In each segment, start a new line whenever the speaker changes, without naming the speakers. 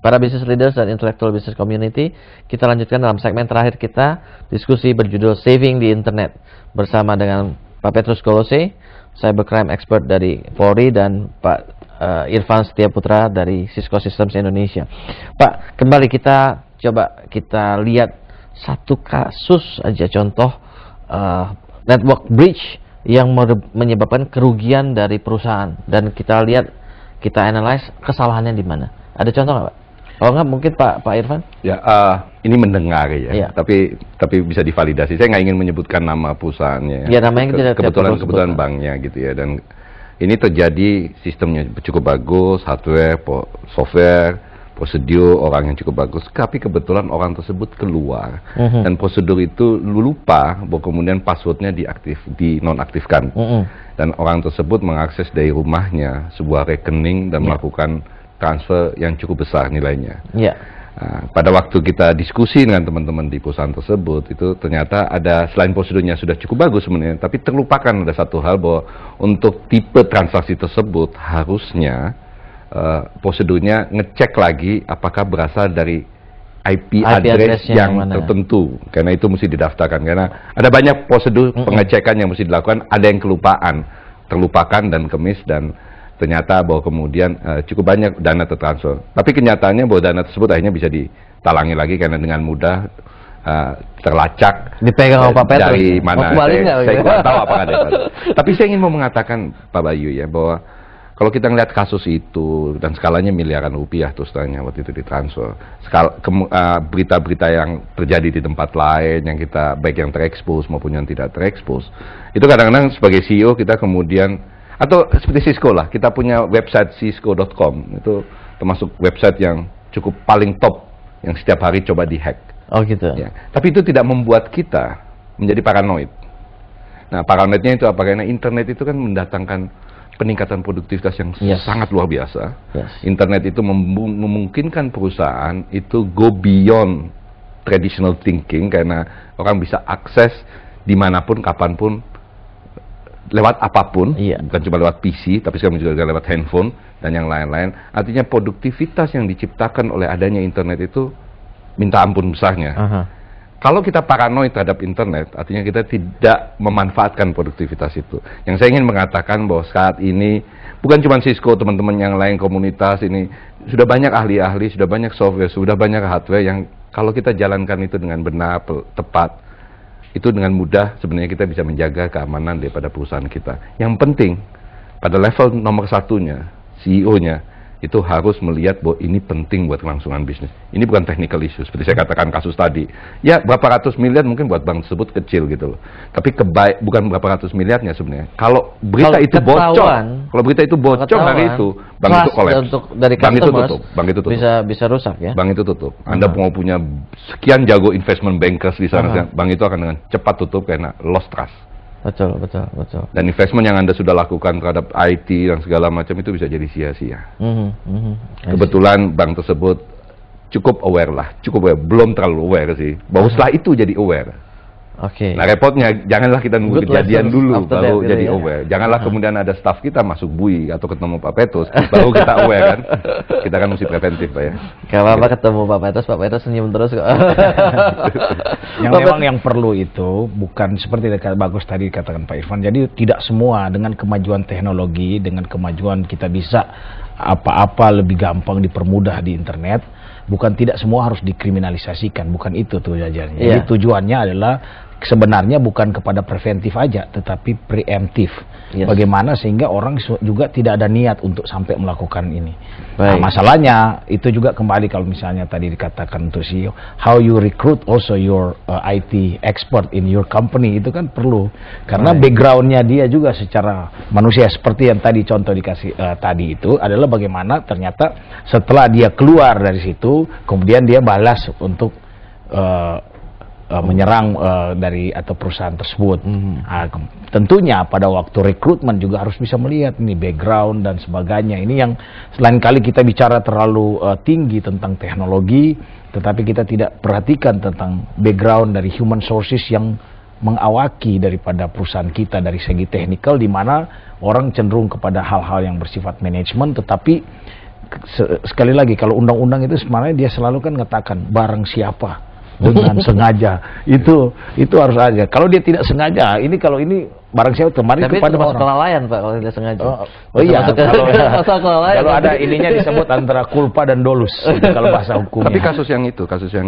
Para business leaders dan intellectual business community, kita lanjutkan dalam segmen terakhir kita, diskusi berjudul Saving di Internet bersama dengan Pak Petrus Kolose, cybercrime expert dari Polri, dan Pak Irfan Setiaputra dari Cisco Systems Indonesia. Pak, kembali kita lihat satu kasus aja, contoh network breach yang menyebabkan kerugian dari perusahaan, dan kita lihat, kita analyze kesalahannya di mana. Ada contoh nggak, Pak? Kalau nggak mungkin Pak Irfan?
Ya, ini mendengar ya, tapi bisa divalidasi. Saya nggak ingin menyebutkan nama perusahaannya.
Ya, namanya
kebetulan banknya gitu ya. Dan ini terjadi, sistemnya cukup bagus, hardware, software, prosedur orang yang cukup bagus. Tapi kebetulan orang tersebut keluar dan prosedur itu lupa, bahwa kemudian passwordnya dinonaktifkan. Dan orang tersebut mengakses dari rumahnya sebuah rekening dan melakukan transfer yang cukup besar nilainya. Pada waktu kita diskusi dengan teman-teman di perusahaan tersebut, itu ternyata ada, selain prosedurnya sudah cukup bagus sebenarnya, tapi terlupakan ada satu hal, bahwa untuk tipe transaksi tersebut harusnya prosedurnya ngecek lagi apakah berasal dari IP address yang tertentu, karena itu mesti didaftarkan. Karena ada banyak prosedur pengecekan yang mesti dilakukan, ada yang terlupakan dan kemis, dan ternyata bahwa kemudian cukup banyak dana tertransfer. Tapi kenyataannya bahwa dana tersebut akhirnya bisa ditalangi lagi, karena dengan mudah terlacak
dipegang Pak Petrus.
Dari mana saya tidak tahu apakah ada. Tapi saya ingin mau mengatakan, Pak Bayu ya, bahwa kalau kita ngelihat kasus itu, dan skalanya miliaran rupiah terus terangnya waktu itu ditransfer, berita-berita yang terjadi di tempat lain, yang kita baik yang terekspos maupun yang tidak terekspos, itu kadang-kadang sebagai CEO kita kemudian, atau seperti Cisco lah, kita punya website cisco.com, itu termasuk website yang cukup paling top, yang setiap hari coba dihack.
Oh gitu.
Ya. Tapi itu tidak membuat kita menjadi paranoid. Nah, paranoidnya itu apa? Karena internet itu kan mendatangkan peningkatan produktivitas yang sangat luar biasa. Internet itu memungkinkan perusahaan itu go beyond traditional thinking, karena orang bisa akses dimanapun, kapanpun, lewat apapun, bukan cuma lewat PC, tapi sekarang juga lewat handphone dan yang lain-lain. Artinya produktivitas yang diciptakan oleh adanya internet itu minta ampun besarnya. Kalau kita paranoid terhadap internet, artinya kita tidak memanfaatkan produktivitas itu. Yang saya ingin mengatakan bahwa saat ini, bukan cuma Cisco, teman-teman yang lain, komunitas ini, sudah banyak ahli-ahli, sudah banyak software, sudah banyak hardware yang kalau kita jalankan itu dengan benar, tepat, itu dengan mudah sebenarnya kita bisa menjaga keamanan daripada perusahaan kita. Yang penting pada level nomor satunya, CEO-nya itu harus melihat bahwa ini penting buat kelangsungan bisnis. Ini bukan technical issue seperti saya katakan kasus tadi. Ya, berapa ratus miliar mungkin buat bank tersebut kecil gitu loh. Tapi bukan berapa ratus miliarnya sebenarnya. Kalau berita itu bocor, hari itu bank itu kolaps. Bank itu tutup.
Bisa rusak ya.
Bank itu tutup. Anda mau punya sekian jago investment bankers di sana, bank itu akan dengan cepat tutup karena lost trust.
Betul.
Dan investment yang Anda sudah lakukan terhadap IT dan segala macam itu bisa jadi sia-sia. Kebetulan bank tersebut cukup aware, belum terlalu aware sih. Bahwa setelah itu jadi aware. Nah repotnya, janganlah kita nunggu kejadian dulu baru jadi aware. Janganlah kemudian ada staff kita masuk bui atau ketemu Pak Petrus baru kita aware kan. Kita kan mesti preventif Pak ya.
Gak apa-apa ketemu Pak Petrus senyum terus kok.
Yang memang yang perlu itu bukan seperti bagus tadi dikatakan Pak Irfan. Jadi tidak semua dengan kemajuan teknologi, dengan kemajuan kita bisa apa-apa lebih gampang dipermudah di internet. Bukan tidak semua harus dikriminalisasikan, bukan itu tujuannya. Jadi tujuannya adalah sebenarnya bukan kepada preventif aja, tetapi preemptif. Bagaimana sehingga orang juga tidak ada niat untuk sampai melakukan ini. Nah, masalahnya itu juga kembali kalau misalnya tadi dikatakan untuk CEO, how you recruit also your IT expert in your company, itu kan perlu. Karena backgroundnya dia juga secara manusia, seperti yang tadi contoh dikasih tadi itu adalah bagaimana ternyata setelah dia keluar dari situ, kemudian dia balas untuk menyerang dari atau perusahaan tersebut. Tentunya pada waktu rekrutmen juga harus bisa melihat ini background dan sebagainya. Ini yang selain kali kita bicara terlalu tinggi tentang teknologi, tetapi kita tidak perhatikan tentang background dari human sources yang mengawaki daripada perusahaan kita dari segi teknikal, di mana orang cenderung kepada hal-hal yang bersifat manajemen, tetapi sekali lagi kalau undang-undang itu sebenarnya dia selalu kan mengatakan barang siapa dengan sengaja, itu harus aja. Kalau dia tidak sengaja, kalau ini barang siapa kemarin
tapi
kepada
orang kelalaian Pak kalau tidak sengaja.
Iya,
kalau
ada ininya disebut antara culpa dan dolus kalau bahasa hukumnya.
Tapi kasus yang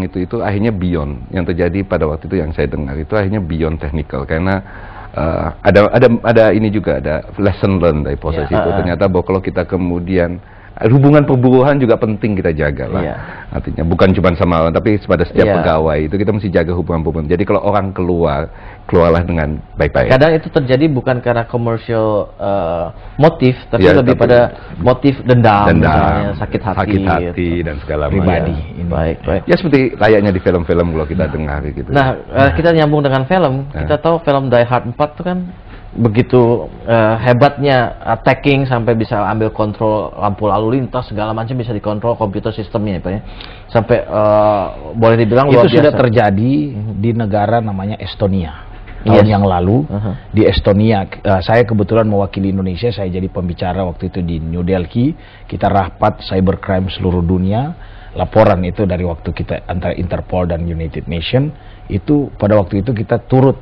itu akhirnya beyond yang terjadi pada waktu itu yang saya dengar itu akhirnya beyond technical, karena ada ini juga ada lesson learned dari proses itu. Ternyata bahwa kalau kita kemudian hubungan perburuhan juga penting kita jaga lah. Artinya bukan cuma sama orang, tapi pada setiap pegawai itu kita mesti jaga hubungan-hubungan. Jadi kalau orang keluarlah dengan baik-baik.
Kadang itu terjadi bukan karena commercial motif, tapi lebih pada motif dendam, misalnya sakit hati
dan segala macam.
Pribadi.
Baik.
Ya seperti layaknya di film-film kalau kita dengar gitu.
Nah, kita nyambung dengan film. Kita tahu film Die Hard 4 itu kan begitu hebatnya attacking sampai bisa ambil kontrol lampu lalu lintas segala macam, bisa dikontrol komputer sistemnya Pak ya. Sampai boleh dibilang luar biasa.
Itu sudah terjadi di negara namanya Estonia tahun yang lalu. Di Estonia saya kebetulan mewakili Indonesia, saya jadi pembicara waktu itu di New Delhi. Kita rapat cybercrime seluruh dunia. Laporan itu dari waktu kita antara Interpol dan United Nation, itu pada waktu itu kita turut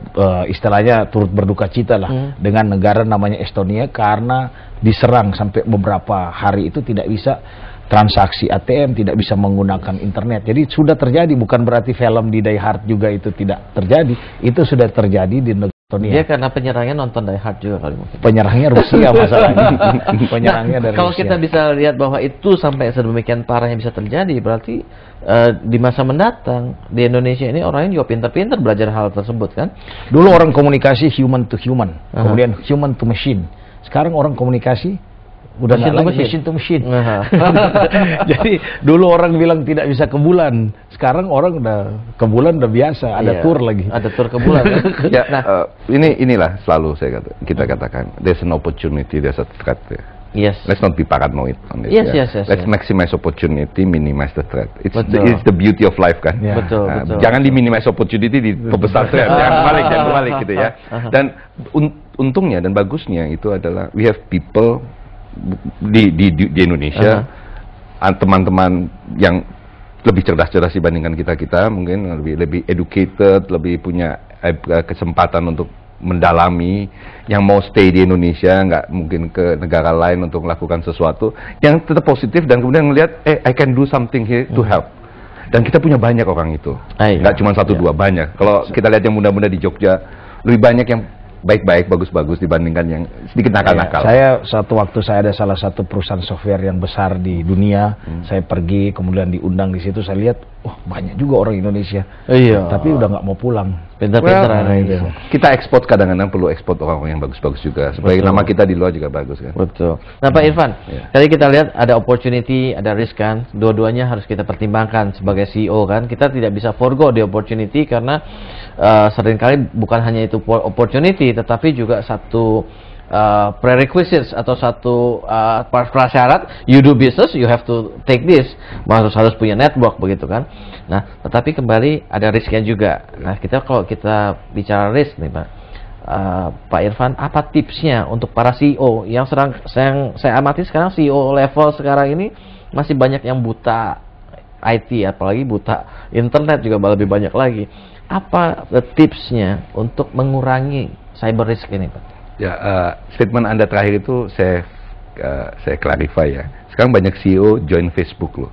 istilahnya turut berduka cita lah dengan negara namanya Estonia, karena diserang sampai beberapa hari itu tidak bisa transaksi ATM, tidak bisa menggunakan internet. Jadi sudah terjadi, bukan berarti film di Die Hard juga itu tidak terjadi, itu sudah terjadi di negara Estonia.
Dia karena penyerangnya nonton Die Hard juga kali mungkin.
Penyerangnya Rusia masalahnya. Penyerangnya dari
kalau
Rusia.
kita bisa lihat bahwa itu sampai sedemikian parahnya bisa terjadi, berarti di masa mendatang di Indonesia ini orangnya juga pintar-pintar belajar hal tersebut kan.
Dulu orang komunikasi human to human, kemudian human to machine. Sekarang orang komunikasi udah nggak lagi machine to machine. Jadi dulu orang bilang tidak bisa ke bulan, sekarang orang udah ke bulan udah biasa, ada tour lagi.
Ada tour ke bulan.
Ya, inilah selalu kita katakan, there's an opportunity, there's a threat.
Yes.
Let's not be paranoid on this.
Yes.
Let's maximize opportunity, minimize the threat. It's the beauty of life kan.
Betul.
Jangan di-minimize opportunity, diperbesar threat. Jangan kebalik gitu ya. Dan untungnya dan bagusnya itu adalah we have people di Indonesia, teman-teman yang lebih cerdas dibandingkan kita mungkin lebih educated, lebih punya kesempatan untuk mendalami, yang mau stay di Indonesia, nggak mungkin ke negara lain untuk melakukan sesuatu, yang tetap positif dan kemudian melihat I can do something here to help. Dan kita punya banyak orang itu, nggak cuma satu dua, banyak. Kalau kita lihat yang muda-muda di Jogja, lebih banyak yang baik-baik, bagus-bagus dibandingkan yang sedikit nakal-nakal.
Saya satu waktu saya ada salah satu perusahaan software yang besar di dunia, saya pergi kemudian diundang di situ, saya lihat, banyak juga orang Indonesia. Tapi udah nggak mau pulang.
Pintar-pintar itu.
Kita ekspor, kadang-kadang perlu ekspor orang-orang yang bagus-bagus juga, supaya nama kita di luar juga bagus kan.
Betul. Nah Pak Irfan, tadi kita lihat ada opportunity, ada risk kan, dua-duanya harus kita pertimbangkan sebagai CEO kan. Kita tidak bisa forgo the opportunity karena seringkali bukan hanya itu opportunity, tetapi juga satu prerequisites atau satu prasyarat, you do business, you have to take this, harus punya network begitu kan. Nah, tetapi kembali ada risknya juga. Nah, kalau kita bicara risk nih Pak, Pak Irfan, apa tipsnya untuk para CEO yang saya amati sekarang, CEO level sekarang ini masih banyak yang buta IT, apalagi buta internet juga lebih banyak lagi. Apa tipsnya untuk mengurangi cyber risk ini Pak?
Ya, statement Anda terakhir itu saya clarify ya. Sekarang banyak CEO join Facebook loh.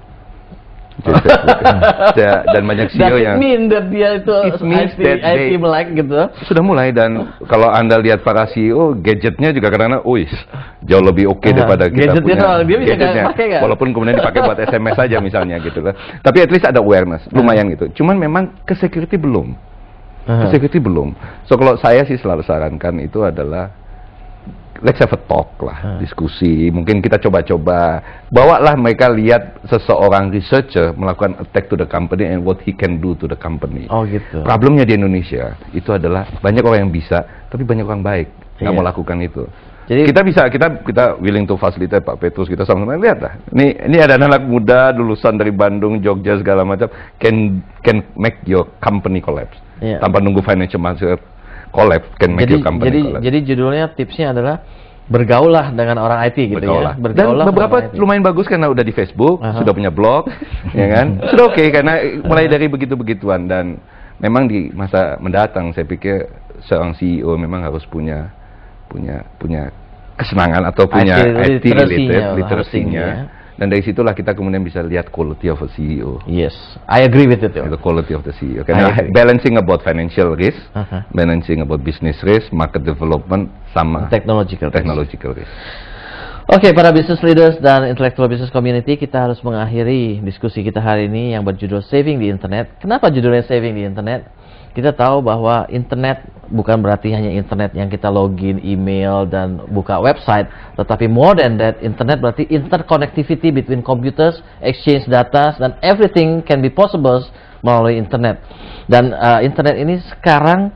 Dan banyak CEO yang
mean that dia itu IT melek gitu.
Sudah mulai, dan kalau Anda lihat para CEO, gadgetnya juga kadang-kadang jauh lebih oke daripada kita punya gadgetnya. Walaupun kemudian dipakai buat SMS saja misalnya gitu kan. Tapi at least ada awareness, lumayan gitu. Cuman memang ke security belum. So kalau saya sih selalu sarankan itu adalah let's have a talk lah, diskusi. Mungkin kita coba-coba bawalah mereka lihat seseorang researcher melakukan attack to the company and what he can do to the company.
Oh gitu.
Problemnya di Indonesia itu adalah banyak orang yang bisa, tapi banyak orang baik nggak mau lakukan itu. Jadi kita willing to facilitate Pak Petrus, kita sama-sama lihat lah. Ini ada anak muda lulusan dari Bandung, Jogja segala macam, can make your company collapse tanpa nunggu financial market. collab, can make your company collab.
Jadi judulnya, tipsnya adalah bergaulah dengan orang IT gitu
bergaulah.
ya. Bergaulah.
Dan beberapa lumayan bagus karena udah di Facebook, sudah punya blog, ya kan? Sudah oke, karena mulai dari begitu-begituan. Dan memang di masa mendatang saya pikir seorang CEO memang harus punya kesenangan atau punya IT literasinya. Dan dari situlah kita kemudian bisa lihat quality of a CEO.
Yes, I agree with it.
The quality of the CEO. Karena balancing about financial risk, balancing about business risk, market development, sama technological risk. Oke, para business leaders dan intellectual business community, kita harus mengakhiri diskusi kita hari ini yang berjudul Saving di Internet. Kenapa judulnya Saving di Internet? Kita tahu bahwa internet bukan berarti hanya internet yang kita login email dan buka website, tetapi more than that, internet berarti interconnectivity between computers, exchange data, dan everything can be possible melalui internet. Dan internet ini sekarang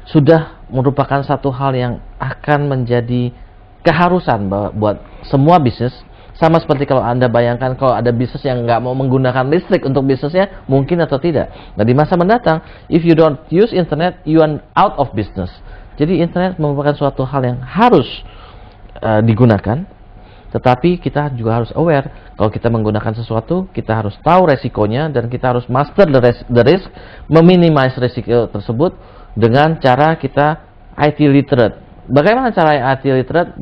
sudah merupakan satu hal yang akan menjadi keharusan buat semua bisnis. Sama seperti kalau Anda bayangkan kalau ada bisnis yang nggak mau menggunakan listrik untuk bisnisnya, mungkin atau tidak. Nah, di masa mendatang, if you don't use internet, you are out of business. Jadi internet merupakan suatu hal yang harus digunakan, tetapi kita juga harus aware kalau kita menggunakan sesuatu, kita harus tahu resikonya dan kita harus master the risk, meminimize resiko tersebut dengan cara kita IT literate. Bagaimana cara IT literate?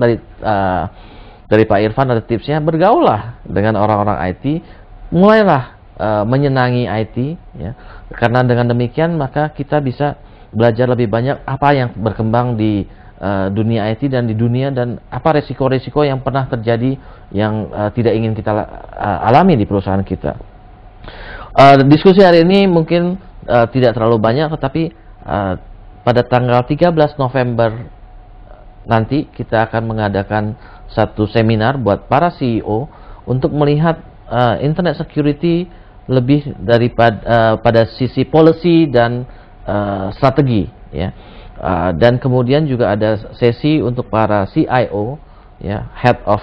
Dari Pak Irfan ada tipsnya, bergaulah dengan orang-orang IT, mulailah menyenangi IT, ya. Karena dengan demikian maka kita bisa belajar lebih banyak apa yang berkembang di dunia IT dan di dunia, dan apa resiko-resiko yang pernah terjadi yang tidak ingin kita alami di perusahaan kita. Diskusi hari ini mungkin tidak terlalu banyak, tetapi pada tanggal 13 November nanti kita akan mengadakan satu seminar buat para CEO untuk melihat internet security lebih daripada pada sisi policy dan strategi, ya. Dan kemudian juga ada sesi untuk para CIO, ya, head of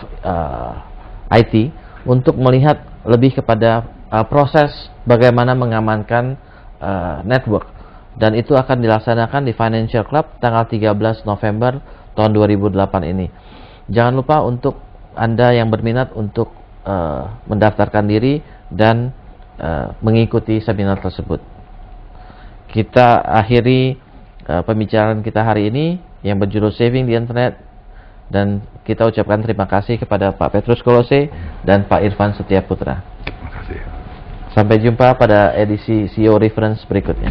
IT, untuk melihat lebih kepada proses bagaimana mengamankan network, dan itu akan dilaksanakan di Financial Club tanggal 13 November tahun 2008 ini. Jangan lupa untuk Anda yang berminat untuk mendaftarkan diri dan mengikuti seminar tersebut. Kita akhiri pembicaraan kita hari ini yang berjudul Saving di Internet, dan kita ucapkan terima kasih kepada Pak Petrus Kolose dan Pak Irfan Setiaputra. Terima kasih.
Sampai jumpa pada edisi CEO Reference berikutnya.